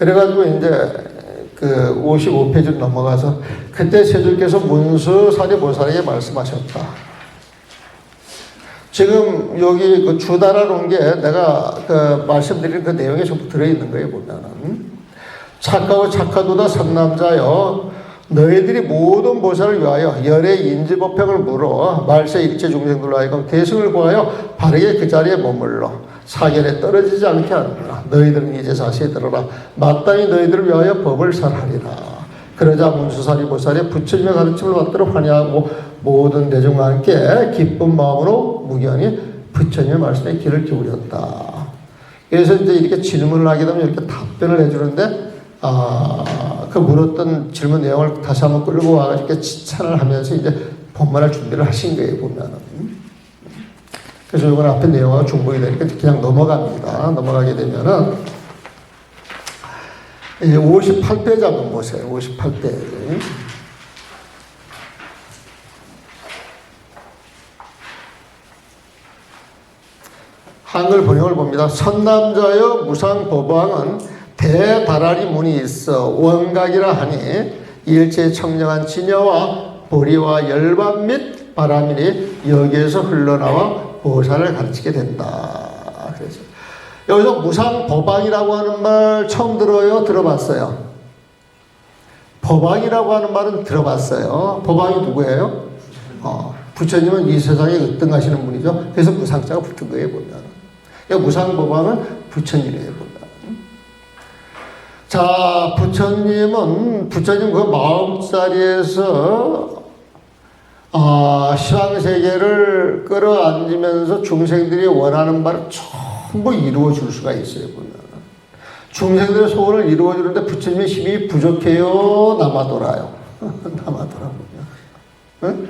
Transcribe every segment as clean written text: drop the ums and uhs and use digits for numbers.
그래가지고 이제 그 55페이지로 넘어가서 그때 세주께서 문수사리보살에게 말씀하셨다. 지금 여기 그 주달아 놓은 게 내가 그 말씀드린 그 내용에 전부 들어있는 거예요, 보면은. 착하고 착하도다 삼남자여, 너희들이 모든 보살을 위하여 열의 인지법행을 물어 말세 일체 중생들로 하여금 대승을 구하여 바르게 그 자리에 머물러 사견에 떨어지지 않게 하느라. 너희들은 이제 자세히 들어라. 마땅히 너희들을 위하여 법을 설하리라. 그러자 문수사리보살의 부처님의 가르침을 받도록 환영하고 모든 대중과 함께 기쁜 마음으로 무견히 부처님의 말씀에 귀를 기울였다. 그래서 이제 이렇게 질문을 하게 되면 이렇게 답변을 해주는데, 그 물었던 질문 내용을 다시 한번 끌고 와가지고 이렇게 칭찬을 하면서 이제 본문할 준비를 하신 거예요, 보면은. 그래서 이건 앞에 내용하고 중복이 되니까 그냥 넘어갑니다. 넘어가게 되면은, 58페이지 한번 보세요. 58페이지. 한글 번역을 봅니다. 선남자여 무상법왕은 대다라리 문이 있어 원각이라 하니 일체 청정한 진여와 보리와 열반 및 바람이 여기에서 흘러나와 보살을 가르치게 된다. 그래서 여기서 무상법왕이라고 하는 말 처음 들어요? 들어봤어요? 법왕이라고 하는 말은 들어봤어요. 법왕이 누구예요? 부처님은 이 세상에 으뜸하시는 분이죠. 그래서 무상자가 붙은 거예요, 보면. 무상법왕은 부처님이에요, 보면. 자, 부처님 그 마음자리에서 시황세계를 끌어안으면서 중생들이 원하는 바를 전부 이루어 줄 수가 있어요, 보면. 중생들의 소원을 이루어 주는데 부처님의 힘이 부족해요, 남아돌아요? 남아돌아 보면. 응?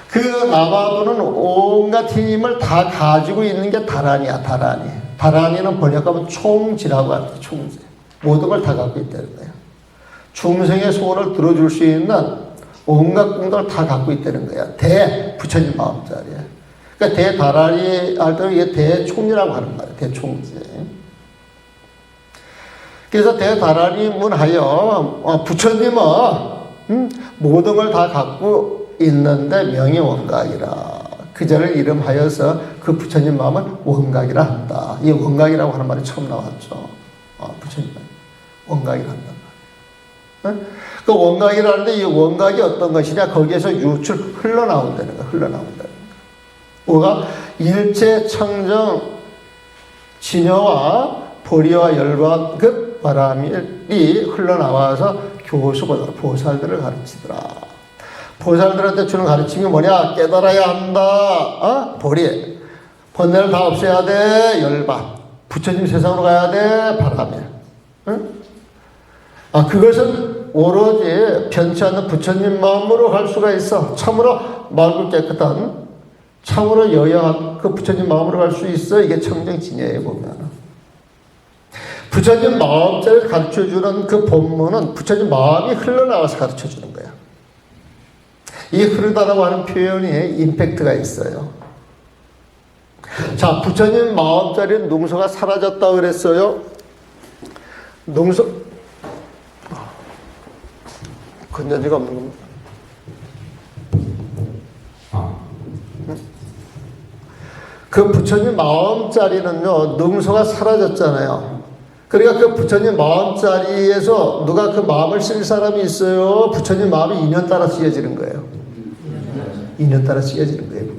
그 남아도는 온갖 힘을 다 가지고 있는 게 다란이야, 다란이. 다란이는 번역하면 총지라고 합니다, 총지. 모든 걸 다 갖고 있다는 거예요. 중생의 소원을 들어줄 수 있는 온갖功德을 다 갖고 있다는 거야. 부처님 마음자리에. 그러니까 대다란이 할 때는 이게 대총리라고 하는 말이에요. 대총지. 그래서 대다란이 문하여 부처님은 모든 걸 다 갖고 있는데 명이 원각이라. 그 자를 이름하여서 그 부처님 마음은 원각이라 한다. 이 원각이라고 하는 말이 처음 나왔죠. 부처님은 원각이라 한단 말이에요. 그 원각이라는데 이 원각이 어떤 것이냐? 거기에서 유출 흘러나온다는 거, 흘러나온다는 거. 뭐가? 일체 청정 진여와 보리와 열반 그 바람이 흘러나와서 교수보다 보살들을 가르치더라. 보살들한테 주는 가르침이 뭐냐? 깨달아야 한다. 보리. 번뇌를 다 없애야 돼. 열반. 부처님 세상으로 가야 돼. 바람에. 응? 그것은 오로지 변치 않는 부처님 마음으로 갈 수가 있어. 참으로 맑고 깨끗한, 참으로 여여한 그 부처님 마음으로 갈 수 있어. 이게 청정진여에 보면. 부처님 마음자를 가르쳐주는 그 본문은 부처님 마음이 흘러나와서 가르쳐주는 거야. 이 흐르다라고 하는 표현이 임팩트가 있어요. 자, 부처님 마음자리는 능소가 사라졌다 그랬어요. 능소, 건전지가 없는 겁니다. 그 부처님 마음자리는요, 능소가 사라졌잖아요. 그러니까 그 부처님 마음자리에서 누가 그 마음을 쓸 사람이 있어요. 부처님 마음이 인연 따라 쓰여지는 거예요. 인연 따라 쓰여지는 거예요.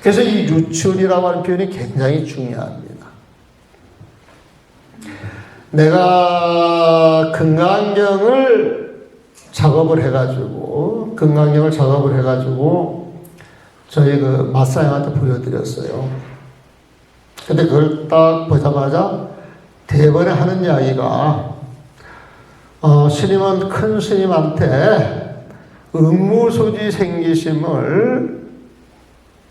그래서 이 유출이라고 하는 표현이 굉장히 중요합니다. 내가 금강경을 작업을 해가지고 저희 그 마사형한테 보여드렸어요. 근데 그걸 딱 보자마자 대번에 하는 이야기가 스님은 큰 스님한테 응무소지 생기심을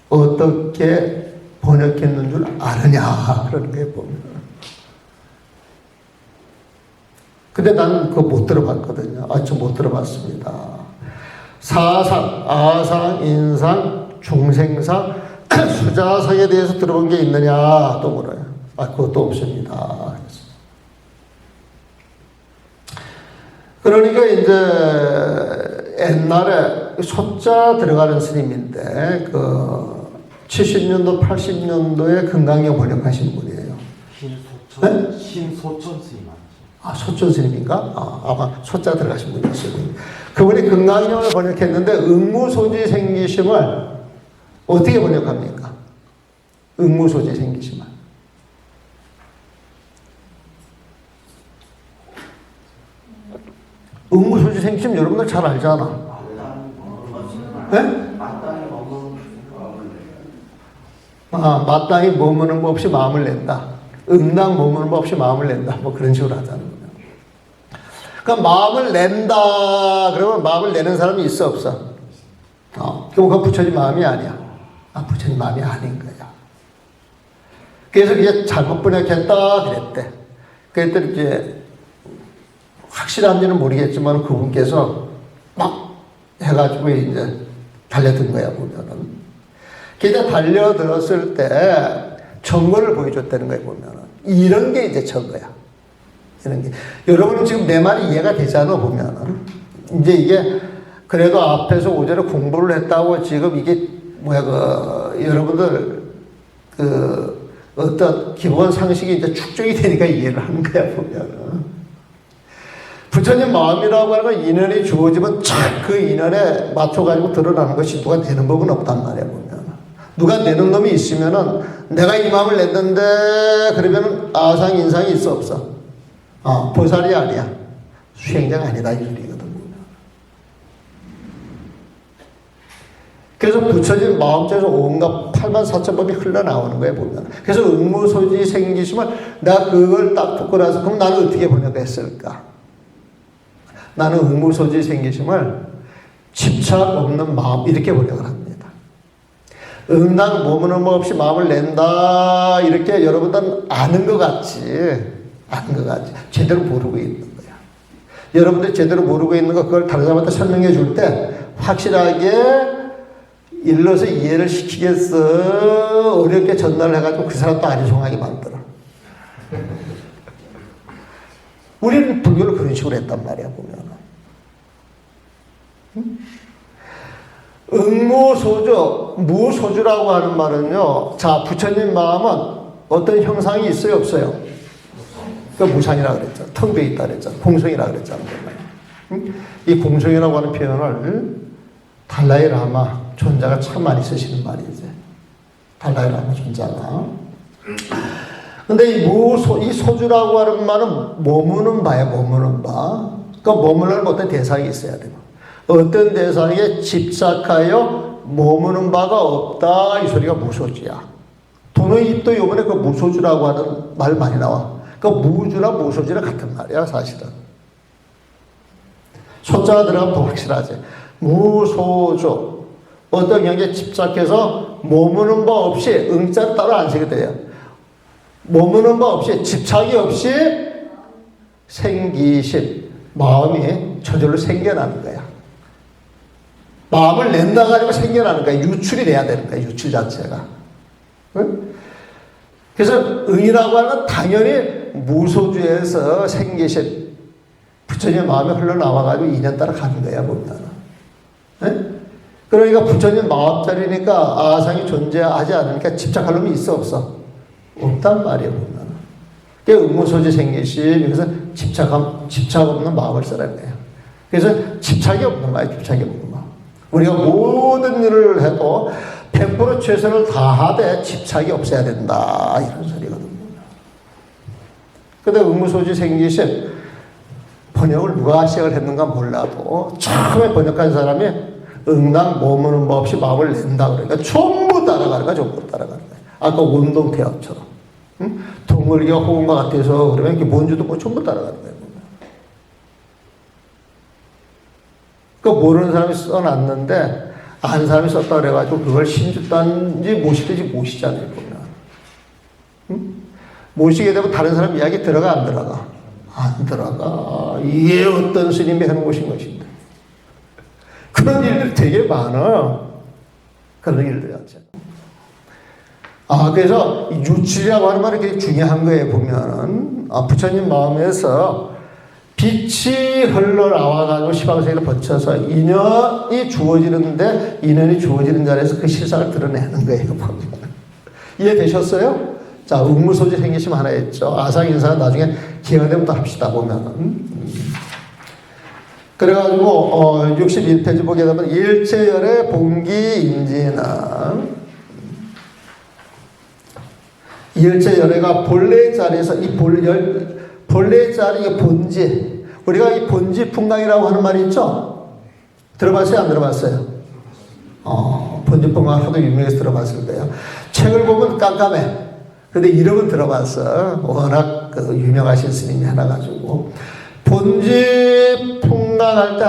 어떻게 번역했는 줄 아느냐 그런 게 보면. 근데 나는 그거 못 들어봤거든요. 저 못 들어봤습니다. 사상, 아상, 인상, 중생상, 수자상에 대해서 들어본 게 있느냐 또 물어요. 그것도 없습니다. 그러니까 이제 옛날에 소자 들어가는 스님인데 그 70년도, 80년도에 금강경 번역하신 분이에요. 신소천 스님 아니죠? 아, 소천 스님인가? 아마 소자 들어가신 분이었어요. 그분이 금강경을 번역했는데 응무소지 생기심을 어떻게 번역합니까? 응무소지 생기심을. 응무소지 생기심 여러분들 잘 알잖아. 네? 마땅히 머무는 법 없이 마음을 낸다. 응당 머무는 법 없이 마음을 낸다. 뭐 그런 식으로 하자는 거예요. 그러니까 마음을 낸다. 그러면 마음을 내는 사람이 있어 없어? 그럼 그건 부처님 마음이 아니야. 부처님 마음이 아닌 거야. 그래서 이제 잘못 번역했다 그랬대. 그랬더니 이제 확실한지는 모르겠지만 그분께서 막 해가지고 이제 달려든 거야 보면은. 그래서 달려들었을 때 증거를 보여줬다는 거예요 보면은. 이런 게 이제 증거야. 이런 게. 여러분은 지금 내 말이 이해가 되잖아 보면은. 이제 이게 그래도 앞에서 오전에 공부를 했다고 지금 이게 여러분들 어떤 기본 상식이 이제 축적이 되니까 이해를 하는 거야 보면은. 부처님 마음이라고 하는 건 인연이 주어지면 착 그 인연에 맞춰가지고 드러나는 것이 누가 내는 법은 없단 말이야 보면. 누가 내는 놈이 있으면은 내가 이 마음을 냈는데 그러면은 아상 인상이 있어 없어? 보살이 아니야. 수행자가 아니다 이 소리거든. 그래서 부처님 마음속에서 온갖 84,000법이 흘러나오는 거예요 보면. 그래서 응무소지 생기시면 내가 그걸 딱 듣고 나서 그럼 나는 어떻게 번역했을까? 나는 응무소지 생기심을 집착 없는 마음 이렇게 번역을 합니다. 응당 머무는 법 없이 마음을 낸다 이렇게 여러분들은 아는 것 같지. 제대로 모르고 있는 거야. 여러분들이 제대로 모르고 있는 거 그걸 다른 사람한테 설명해 줄 때 확실하게 일러서 이해를 시키겠어. 어렵게 전달을 해가지고 그 사람도 아리송하게 만들어. 우리는 불교를 그런 식으로 했단 말이야 보면. 응무소주, 무소주라고 하는 말은요. 자, 부처님 마음은 어떤 형상이 있어요 없어요? 그 무상이라고 그랬잖아. 텅 비어 있다 그랬잖아. 공성이라고 그랬잖아. 이 공성이라고 하는 표현을 달라이 라마 존자가 참 많이 쓰시는 말이지. 달라이 라마 존자가. 근데 이 소주라고 하는 말은 머무는 바야, 머무는 바. 그러니까 머무는 어떤 대상이 있어야 돼요. 어떤 대상에 집착하여 머무는 바가 없다. 이 소리가 무소주야. 도노입도 요번에 그 무소주라고 하는 말 많이 나와. 그러니까 무주나 무소주랑 같은 말이야, 사실은. 소자가 들어가면 더 확실하지. 무소주. 어떤 경계에 집착해서 머무는 바 없이 응자를 따로 안 쓰게 돼요. 머무는 바 없이 집착이 없이 생기신 마음이 저절로 생겨나는 거야. 마음을 낸다 가지고 생겨나는 거야. 유출이 돼야 되는 거야. 유출 자체가. 응? 그래서 응이라고 하는 건 당연히 무소주에서 생기신 부처님 마음에 흘러나와가지고 인연 따라 가는 거야 보면. 응? 그러니까 부처님 마음자리니까 아상이 존재하지 않으니까 집착할 놈이 있어 없어? 없단 말이에요 보면. 그게 응무소지 생기심. 그래서 집착 없는 마음을 쓰라는 거예요. 그래서 집착이 없는 마음, 집착이 없는 마음. 우리가 모든 일을 해도 100% 최선을 다하되 집착이 없어야 된다. 이런 소리거든요. 근데 응무소지 생기심 번역을 누가 시작을 했는가 몰라도 처음에 번역한 사람이 응당 머무는 법 없이 마음을 낸다 그러니까 전부 따라가는 거야. 전부 따라가는 거야. 아까 원동태학처럼. 응? 동물이가 호흡과 같아서 그러면 이게 뭔지도 뭐 전부 따라가는 거야. 그러니까 모르는 사람이 써놨는데 아는 사람이 썼다 그래가지고 그걸 신주단지 모시든지 모시잖아요. 보면. 응? 모시게 되면 다른 사람 이야기 들어가 안 들어가? 안 들어가. 이게 어떤 스님이 하는 것인데. 그런 일들이 되게 많아. 그런 일들이 많죠. 그래서 유출이라고 하는 말이 되게 중요한 거예요, 보면은. 부처님 마음에서 빛이 흘러나와가지고 시방세계를 거쳐서 인연이 주어지는데 인연이 주어지는 자리에서 그 실상을 드러내는 거예요. 보면. 이해되셨어요? 자, 의무소지 생기심 하나 했죠. 아상인사는 나중에 기회가 되면 또 합시다, 보면은. 그래가지고, 61페이지 보게 되면, 일체열의 본기인지는, 일체열애가 본래의 자리에서, 이 본래의 자리가 본지, 우리가 이 본지 풍강이라고 하는 말이 있죠? 들어봤어요? 안 들어봤어요? 본지 풍강 하도 유명해서 들어봤을 거예요. 책을 보면 깜깜해. 근데 이름은 들어봤어. 워낙 그 유명하신 스님이 하나 가지고. 본지 풍강할 때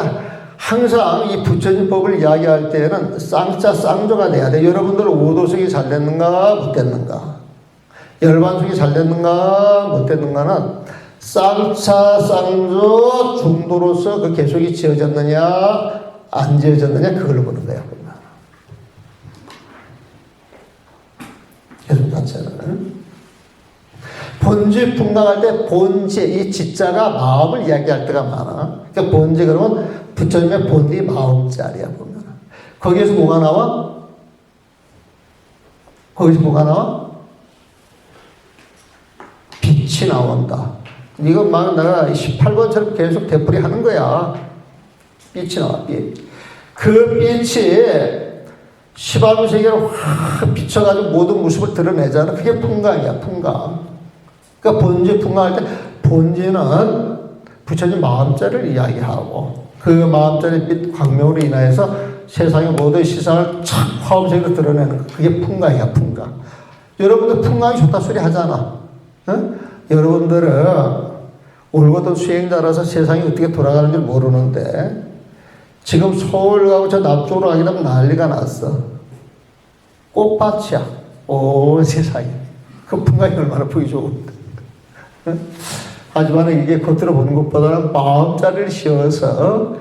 항상 이 부처님법을 이야기할 때에는 쌍자 쌍조가 돼야 돼. 여러분들 오도승이 잘 됐는가 못 됐는가, 열반승이 잘 됐는가 못 됐는가는 쌍차 쌍조 중도로서 그 계속이 지어졌느냐 안 지어졌느냐 그걸로 보는 거야. 계속 자체는 본지 풍강할 때 본지, 이 지자가 마음을 이야기할 때가 많아. 그러니까 본지 그러면 부처님의 본디 마음자리야 보면. 거기에서 뭐가 나와? 거기서 뭐가 나와? 빛이 나온다. 이거 막 내가 18번처럼 계속 되풀이 하는 거야. 빛이 나와, 빛. 그 빛이 시방세계를 확 비춰가지고 모든 모습을 드러내잖아. 그게 풍강이야, 풍강. 그러니까 본지 풍강할 때 본지는 부처님 마음자를 이야기하고 그 마음자의 빛 광명으로 인하여서 세상의 모든 시상을 착 화엄세계로 드러내는 거. 그게 풍강이야, 풍강. 여러분들 풍강이 좋다 소리 하잖아. 응? 여러분들은 올곧은 수행자라서 세상이 어떻게 돌아가는지 모르는데 지금 서울 가고 저 남쪽으로 가게 되면 난리가 났어. 꽃밭이야. 온 세상에. 그 풍광이 얼마나 보기 좋은데. 하지만 이게 겉으로 보는 것보다는 마음자리를 씌워서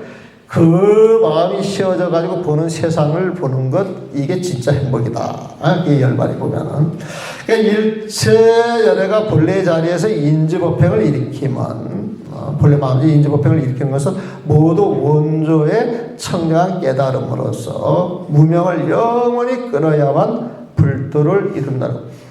그 마음이 씌워져 가지고 보는 세상을 보는 것, 이게 진짜 행복이다. 이 열반이 보면은. 그러니까 일체열애가 본래 자리에서 인지법행을 일으키면, 본래 마음이 인지법행을 일으키는 것은 모두 원조의 청량한 깨달음으로써 무명을 영원히 끊어야만 불도를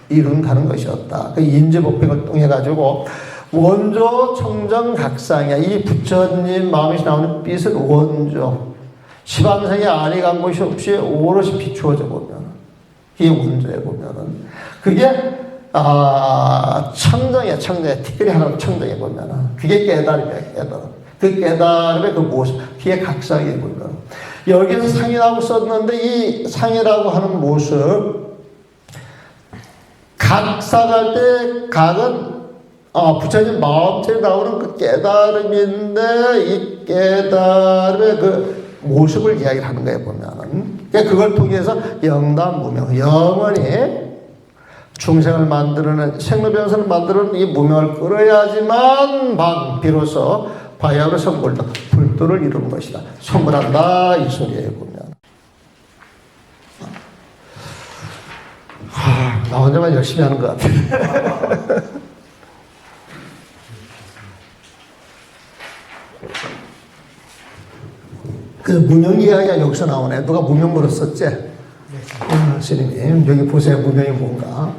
이룬다는 것이었다. 그 인지법행을 통해 가지고 원조 청정각상이야. 이 부처님 마음이 나오는 빛은 원조. 시방생에 안이 간 곳이 없이 오롯이 비추어져 보면 이게 원조에 보면은 그게 청정이야. 청정이야. 티끌이 하나 청정해 보면은 그게 깨달음이야. 깨달음. 그 깨달음의 그 모습, 그게 각상에 보면 여기서 상이라고 썼는데 이 상이라고 하는 모습, 각상할 때 각은 부처님 마음속에 나오는 그 깨달음인데 이 깨달음의 그 모습을 이야기를 하는 거예요, 보면은. 그러니까 그걸 통해서 영단무명, 영원히 중생을 만들어낸, 생로병사를 만들어낸 이 무명을 끌어야지만 비로소 바야흐로 선불도, 불도를 이루는 것이다. 선불한다, 이 소리예요, 보면. 나 혼자만 열심히 하는 것 같아. 그 무명 이야기가 여기서 나오네. 누가 무명 물었었지? 스님이. 여기 보세요. 무명이 뭔가.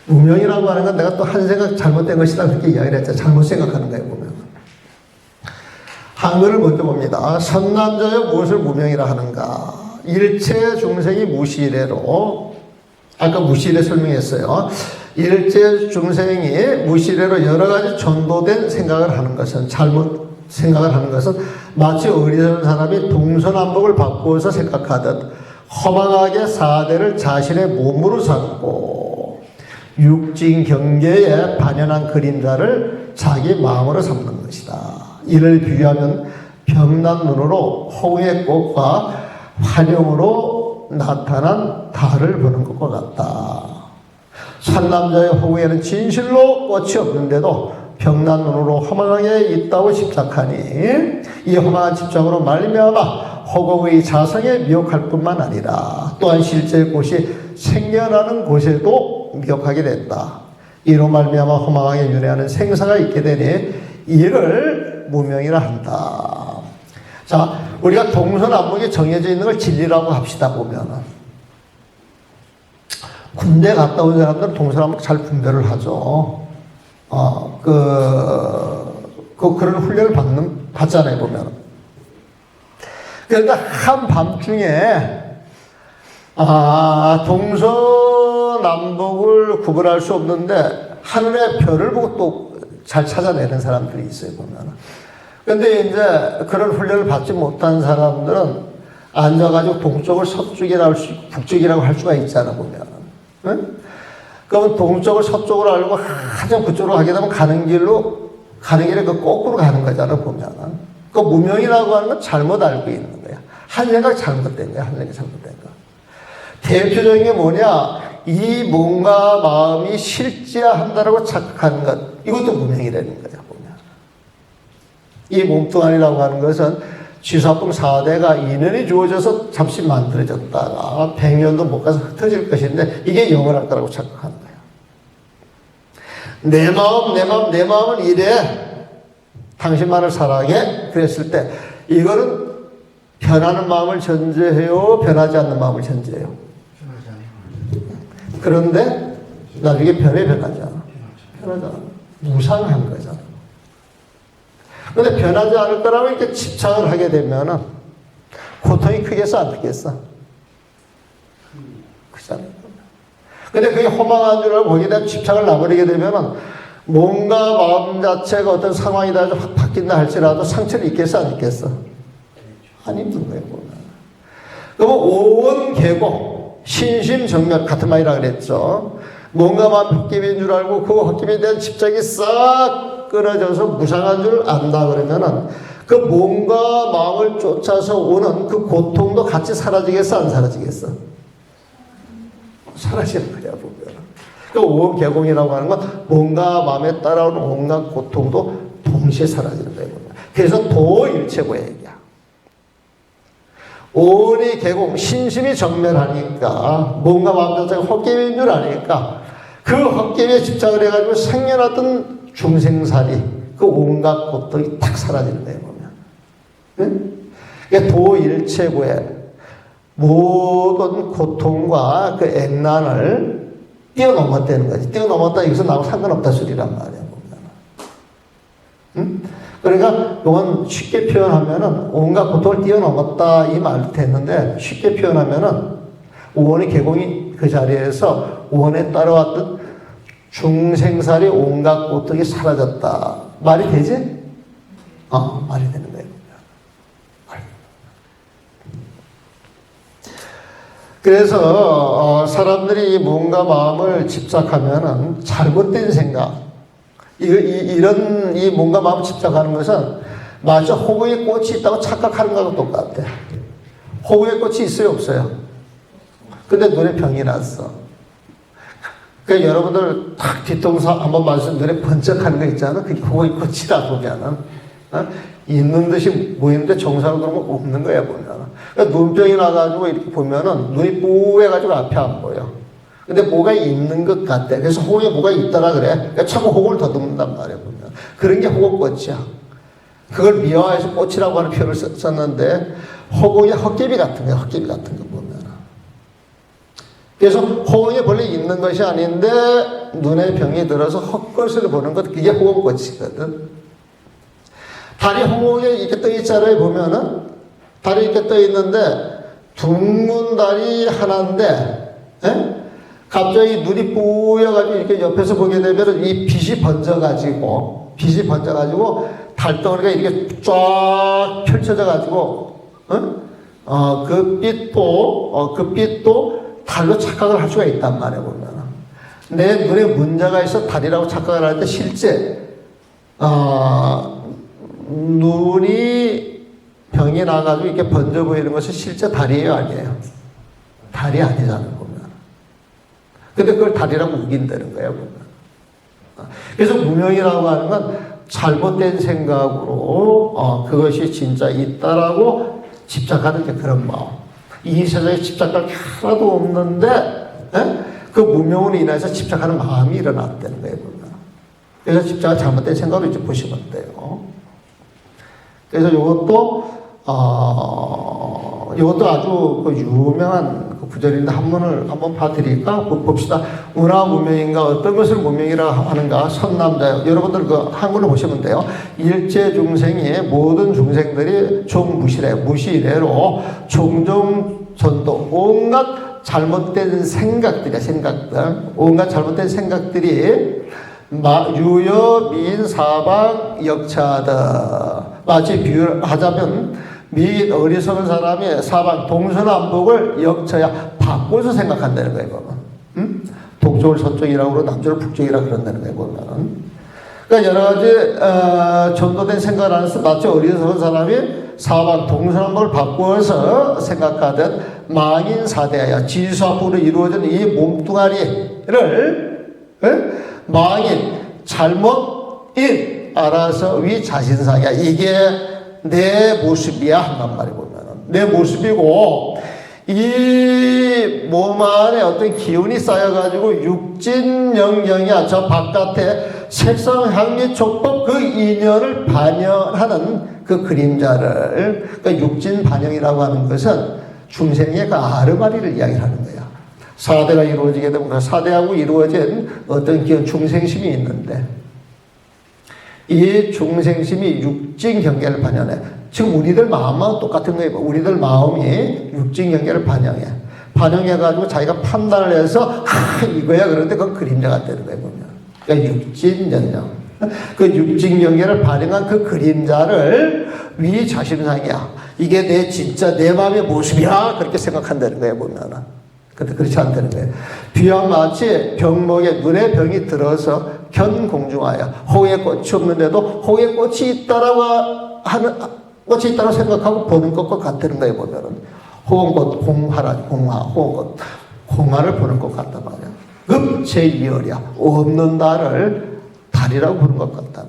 무명이라고 하는 건 내가 또 한 생각 잘못된 것이다. 그렇게 이야기를 했죠. 잘못 생각하는 거예요, 보면. 한글을 먼저 봅니다. 선남자여 무엇을 무명이라 하는가? 일체 중생이 무시래로, 아까 무시래 설명했어요. 일체 중생이 무시래로 여러 가지 전도된 생각을 하는 것은, 잘못 생각을 하는 것은 마치 어리석은 사람이 동서남북을 바꾸어서 생각하듯 허망하게 사대를 자신의 몸으로 삼고 육진 경계에 반연한 그림자를 자기 마음으로 삼는 것이다. 이를 비유하면 병난 눈으로 홍의 꽃과 환영으로 나타난 달을 보는 것과 같다. 산남자의 호구에는 진실로 꽃이 없는데도 병난 눈으로 허망하게 있다고 집착하니 이 허망한 집착으로 말미암아 허공의 자성에 미혹할 뿐만 아니라 또한 실제 곳이 생겨나는 곳에도 미혹하게 된다. 이로 말미암아 허망하게 윤회하는 생사가 있게 되니 이를 것을 무명이라 한다. 자, 우리가 동서남북이 정해져 있는 걸 진리라고 합시다. 보면은 군대 갔다 온 사람들은 동서남북 잘 분별을 하죠. 그런 훈련을 받잖아요, 보면. 그러니까 한밤중에, 동서남북을 구분할 수 없는데, 하늘의 별을 보고 또 잘 찾아내는 사람들이 있어요, 보면. 근데 이제 그런 훈련을 받지 못한 사람들은 앉아가지고 동쪽을 서쪽이라고 할 수 있고, 북쪽이라고 할 수가 있잖아, 보면. 응? 그러면 동쪽을 서쪽으로 알고 한참 그쪽으로 가게 되면 가는 길에 그 거꾸로 가는 거잖아, 보면. 그 무명이라고 하는 건 잘못 알고 있는 거야. 한 생각 잘못된 거야, 한 생각 잘못된 거. 대표적인 게 뭐냐? 이 몸과 마음이 실제한다라고 착각하는 것. 이것도 무명이라는 거야, 보면. 이 몸뚱아리라고 하는 것은 쥐사품 4대가 인연이 주어져서 잠시 만들어졌다가 100년도 못 가서 흩어질 것인데 이게 영원할 거라고 착각하는 거야. 내 마음은 이래. 당신만을 사랑해. 그랬을 때 이거는 변하는 마음을 전제해요? 변하지 않는 마음을 전제해요? 그런데 나중에 변하지 않아. 무상한 거잖아. 근데 변하지 않을 거라고 이렇게 집착을 하게 되면은 고통이 크겠어, 안 크겠어? 그렇잖아요. 근데 그게 허망한 줄 알고 거기에 대한 집착을 놔버리게 되면은 뭔가 마음 자체가 어떤 상황이다 확 바뀐다 할지라도 상처를 입겠어, 안 입겠어? 안 입는 거예요, 보면. 그러면 오원계고, 신심정멸 같은 말이라 그랬죠. 뭔가 마음 헛김인 줄 알고 그 헛김에 대한 집착이 싹 끊어져서 무상한 줄 안다 그러면은 그 몸과 마음을 쫓아서 오는 그 고통도 같이 사라지겠어, 안 사라지겠어? 사라지는 거야, 보면. 그 오원개공이라고 하는 건 몸과 마음에 따라오는 온갖 고통도 동시에 사라지는 거예요, 보면. 그래서 도일체고의 얘기야. 오원이 개공, 신심이 정멸하니까 몸과 마음 자체가 헛김인 줄 아니까 그 헛김에 집착을 해가지고 생겨났던 중생살이 그 온갖 고통이 탁 사라지는 거예요, 보면. 응? 그러니까 도일체고의 모든 고통과 그 액난을 뛰어넘었다는 거지. 뛰어넘었다, 여기서 나하고 상관없다 소리란 말이야, 보면. 응? 그러니까 이건 쉽게 표현하면은 온갖 고통을 뛰어넘었다 이 말도 됐는데 쉽게 표현하면은 오원의 개공이 그 자리에서 오원에 따라왔던 중생살이 온갖 고통이 사라졌다. 말이 되지? 말이 되는 거예요. 그래서 사람들이 몸과 마음을 집착하면은 잘못된 생각, 이런 이 몸과 마음을 집착하는 것은 마치 호구의 꽃이 있다고 착각하는 거하고 똑같아. 호구의 꽃이 있어요, 없어요? 근데 눈에 병이 났어. 그러니까 여러분들 딱 뒤통수 한번 맞으면 눈에 번쩍하는 거 있잖아. 그게 호구의 꽃이다 보면은 있는 듯이 보이는데 정상으로 그러면 없는 거야, 보면은. 그러니까 눈병이 나가지고 이렇게 보면은 눈이 뿌해가지고 앞에 안 보여. 근데 뭐가 있는 것 같아. 그래서 호구에 뭐가 있더라 그래. 그러니까 자꾸 호구를 더듬는단 말이야, 보면. 그런 게 호구꽃이야. 그걸 미화해서 꽃이라고 하는 표현을 썼는데 호구의 헛개비 같은 거야, 헛개비 같은 거 보면. 그래서 호구에 본래 있는 것이 아닌데 눈에 병이 들어서 헛것을 보는 것, 그게 호구꽃이거든. 달이 호구에 이렇게 떠 있잖아요, 보면은. 달이 이렇게 떠 있는데 둥근 달이 하나인데, 갑자기 눈이 뿌여가지고 이렇게 옆에서 보게 되면 이 빛이 번져가지고 달덩어리가 이렇게 쫙 펼쳐져가지고, 그 빛도 달로 착각을 할 수가 있단 말이에요, 보면. 내 눈에 문제가 있어 달이라고 착각을 하는데 실제, 눈이 병이 나가지고 이렇게 번져 보이는 것은 실제 달이에요, 아니에요? 달이 아니잖아요, 보면. 근데 그걸 달이라고 우긴다는 거예요, 보면. 그래서 무명이라고 하는 건 잘못된 생각으로 그것이 진짜 있다라고 집착하는 게 그런 마음. 이 세상에 집착할 게 하나도 없는데 그 무명으로 인해서 집착하는 마음이 일어났다는 거예요, 보면. 그래서 집착은 잘못된 생각으로 이제 보시면 돼요. 그래서 이것도 아주 그 유명한 그 구절인데 한번 봐드릴까? 봅시다. 운하 문명인가 어떤 것을 문명이라 하는가? 선남자요. 여러분들 그 한글로 보시면 돼요. 일체 중생이 모든 중생들이 무시래로 종종 전도 온갖 잘못된 생각들 온갖 잘못된 생각들이 유여 미인 사방 역차하다. 마치 비유를 하자면 미인 어리석은 사람이 사방 동서남북을 역쳐야 바꿔서 생각한다는 거예요. 보면. 동쪽을 서쪽이라고 그러고 남쪽을 북쪽이라고 그런다는 거예요. 보면. 그러니까 여러 가지 전도된 생각을 하면서 마치 어리석은 사람이 사방 동서남북을 바꾸어서 생각하던 망인사대야 지수합으로 이루어진 이 몸뚱아리를 망인 잘못인 알아서 위 자신상이야. 이게 내 모습이야 한단 말이에요. 보면은 내 모습이고 이 몸 안에 어떤 기운이 쌓여가지고 육진영영이야. 저 바깥에 색상 향미 촉법 그 인연을 반영하는 그 그림자를 그러니까 육진 반영이라고 하는 것은 중생의 그 아르바리를 이야기하는 거야. 사대가 이루어지게 되면 그 사대하고 이루어진 어떤 기운 중생심이 있는데 이 중생심이 육진 경계를 반영해. 지금 우리들 마음과 똑같은 거예요. 우리들 마음이 육진 경계를 반영해. 반영해가지고 자기가 판단을 해서 이거야. 그런데 그건 그림자가 되는 거예요. 보면. 그러니까 육진 경계. 그 육진 경계를 반영한 그 그림자를 위 자신상이야. 이게 내 진짜 내 마음의 모습이야. 그렇게 생각한다는 거예요. 보면은. 근데 그렇지 않다는 거예요. 비와 마치 병목에 눈에 병이 들어서 견공중하여 호의 꽃이 없는데도 호의 꽃이 있다라고 하는 꽃이 있다고 생각하고 보는 것과 같다는 거예요. 보면은 호응꽃 공화라 공화 호응꽃 공화를 보는 것 같단 말이야. 제2열이야. 없는 달을 달이라고 보는 것 같다.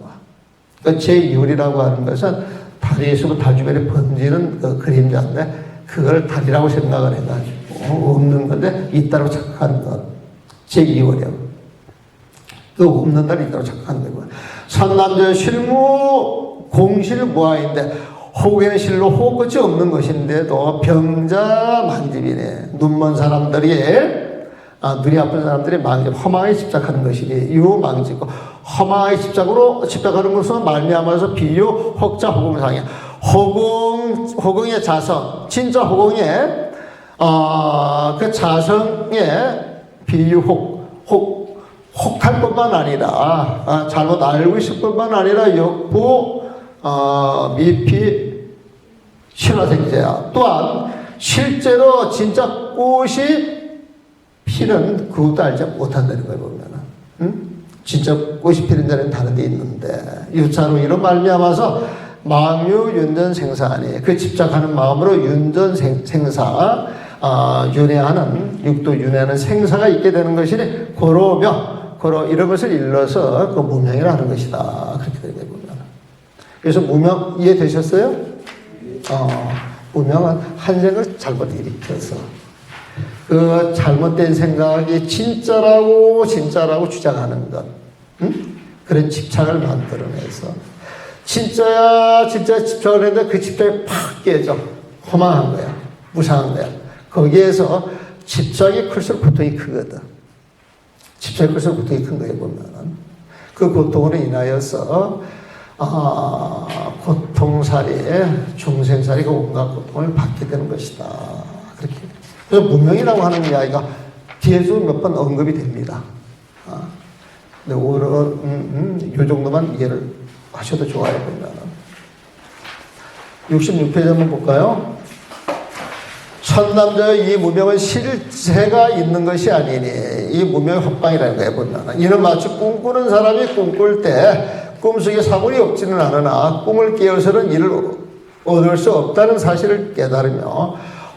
그러니까 제2열이라고 하는 것은 달에서 달 주변에 번지는 그 그림자인데 그걸 달이라고 생각을 해가지고 없는 건데 있다고 착각하는 것. 제2월이야. 그 없는 달이 있다고 착각하는 거예요. 선남자 실무 공실무아인데 호의 실로 호끝이 없는 것인데도 병자 만집이네. 눈먼 사람들이 눈이 아픈 사람들이 허망에 집착하는 것이니 유망지고 허망에 집착하는 것은 말미암아서 비유 혹자 호공상이야. 호공의 자성 진짜 호공의 그 자성의 비유 혹할 뿐만 아니라 잘못 알고 있을 뿐만 아니라 역부 미피 신화생제야. 또한 실제로 진짜 꽃이 피는 그것도 알지 못한다는 거예요. 보면은 진짜 꽃이 피는 자리는 다른 데 있는데 유차로 이런 말미암아서 망유 윤전 생사하니 그 집착하는 마음으로 윤전 생사 윤회하는 육도 윤회하는 생사가 있게 되는 것이니 고로 이런 것을 일러서 그 무명이라는 것이다. 그렇게 되게 보면. 그래서 무명 이해되셨어요? 무명은 한 생각을 잘못 일으켜서 그 잘못된 생각이 진짜라고 주장하는 것, 그런 집착을 만들어내서 진짜야 진짜 집착을 했는데 그 집착이 팍 깨져. 허망한 거야. 무상한 거야. 거기에서 집착이 클수록 고통이 크거든. 집착이 클수록 고통이 큰 거예요. 보면은 그 고통으로 인하여서 고통살이 중생살이 그 온갖 고통을 받게 되는 것이다. 그렇게. 그래서 무명이라고 하는 이야기가 뒤에서 몇 번 언급이 됩니다. 근데 요 정도만 이해를 하셔도 좋아요. 보면은 66페이지 한번 볼까요? 천남자의 이 무명은 실체가 있는 것이 아니니 이 무명의 헛방이라는 거예요. 보면 이는 마치 꿈꾸는 사람이 꿈꿀 때 꿈속에 사물이 없지는 않으나 꿈을 깨어서는 이를 얻을 수 없다는 사실을 깨달으며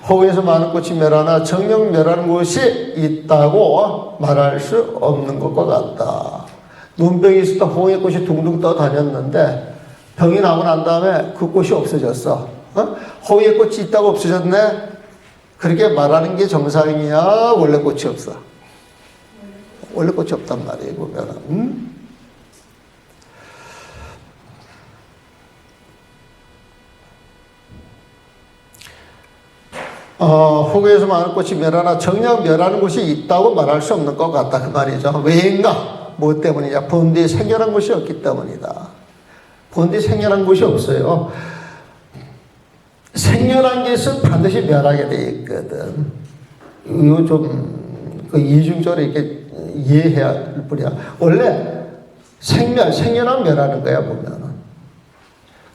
호에서 많은 꽃이 멸하나 정녕 멸하는 곳이 있다고 말할 수 없는 것과 같다. 눈병이 있을 때 호의 꽃이 둥둥 떠다녔는데 병이 나고 난 다음에 그 꽃이 없어졌어. 호의 꽃이 있다고 없어졌네? 그렇게 말하는 게 정상이야? 원래 꽃이 없어? 원래 꽃이 없단 말이에요. 보면은. 호구에서 많은 꽃이 멸하나 정녕 멸하는 곳이 있다고 말할 수 없는 것 같다. 그 말이죠. 왜인가? 뭐 때문이냐? 본디에 생겨난 곳이 없기 때문이다. 본디에 생겨난 곳이 없어요. 생겨난 것은 반드시 멸하게 돼 있거든. 이거 좀 그 이중적으로 이렇게 이해해야 할 뿐이야. 원래 생겨난 멸하는 거야, 보면은.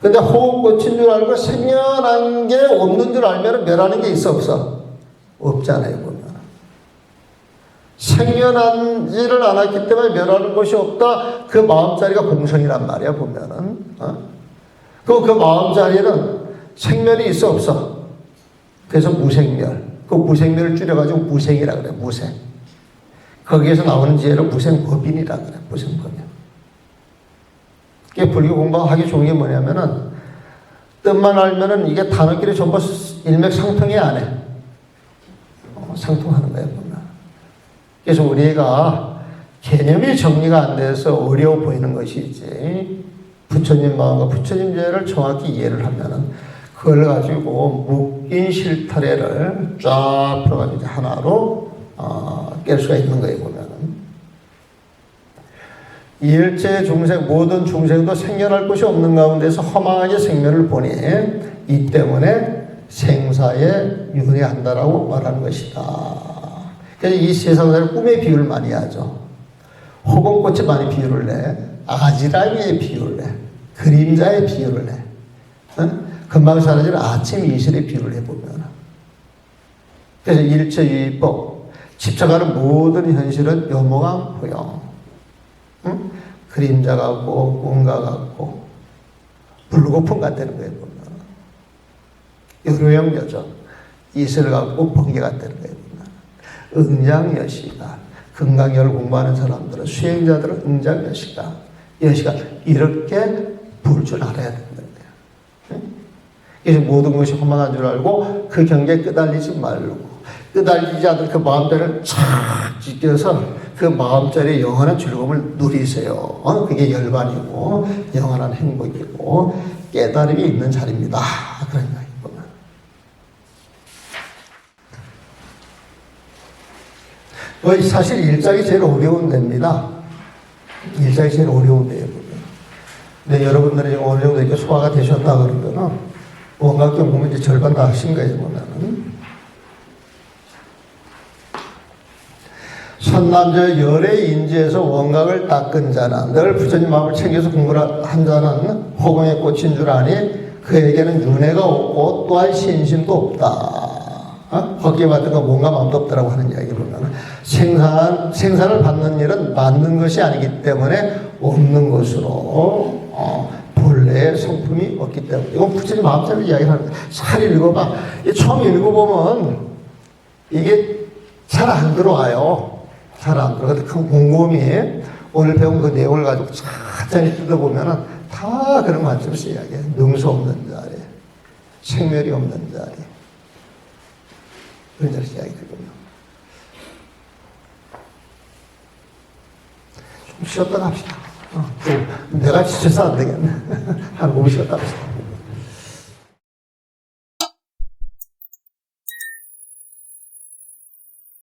근데 호흡꽃인 줄 알고 생겨난 게 없는 줄 알면 멸하는 게 있어, 없어? 없잖아요, 보면. 생겨나지를 않았기 때문에 멸하는 것이 없다. 그 마음자리가 공성이란 말이야, 보면은. 그 마음자리는 생멸이 있어, 없어? 그래서 무생멸. 그 무생멸을 줄여가지고 무생이라 그래, 무생. 거기에서 나오는 지혜를 무생법인이라 그래, 무생법인. 이게 불교 공부하기 좋은 게 뭐냐면은, 뜻만 알면은 이게 단어끼리 전부 일맥상통이 안 해. 상통하는 거예요, 보면. 그래서 우리가 개념이 정리가 안 돼서 어려워 보이는 것이지, 부처님 마음과 부처님 지혜를 정확히 이해를 하면은, 그걸 가지고 묶인 실타래를 쫙 풀어가지고 하나로 깰 수가 있는 거예요, 보면은. 일체 중생, 모든 중생도 생겨날 곳이 없는 가운데서 허망하게 생멸을 보니 이 때문에 생사에 윤회한다라고 말하는 것이다. 그래서 이 세상사를 꿈의 비유를 많이 하죠. 호봉꽃에 많이 비유를 내, 아지랑이의 비유를 내, 그림자의 비유를 내, 금방 사라지는 아침 이슬의 비유를 해보면. 그래서 일체유의법, 집착하는 모든 현실은 요몽한 포용. 그림자 같고, 꿈과 같고, 불고풍 같다는 거예요, 보면. 여로형 여정, 이슬 같고, 번개 같다는 거예요, 보면. 응장여시가, 금강열을 공부하는 사람들은, 수행자들은 응장여시가, 여시가 이렇게 볼 줄 알아야 된다는 거예요. 그래서 모든 것이 허망한 줄 알고 그 경계에 끄달리지 말고, 끄달리지 않는 그 마음자리를 착 지켜서 그 마음자리의 영원한 즐거움을 누리세요. 그게 열반이고 영원한 행복이고 깨달음이 있는 자리입니다. 그런 이야기구나. 사실 일장이 제일 어려운 데입니다. 일장이 제일 어려운 데예요. 근데 여러분들이 어느 정도 이렇게 소화가 되셨다 그러면은 원각경 보면 이제 절반 다 하신 거예요, 보면은. 선남저 열의 인지에서 원각을 닦은 자는, 늘 부처님 마음을 챙겨서 공부를 한 자는 호공에 꽂힌 줄 아니 그에게는 윤회가 없고 또한 신심도 없다. 헛개 받은 거 뭔가 마음도 없다라고 하는 이야기 보면 생사를 받는 일은 맞는 것이 아니기 때문에 없는 것으로 본래의 성품이 없기 때문에. 이건 부처님 마음대로 이야기를 하는 거예요. 잘 읽어봐. 처음 읽어보면 이게 잘 안 들어와요. 잘 안 들어와. 근데 그 곰곰이 오늘 배운 그 내용을 가지고 천천히 뜯어보면은 다 그런 관점에서 이야기해요. 능수 없는 자리, 생멸이 없는 자리. 그런 자리에서 이야기하거든요. 좀 쉬었다 갑시다. 내가 지쳐서 안 되겠네. 한 5분 쉬었다 갑시다.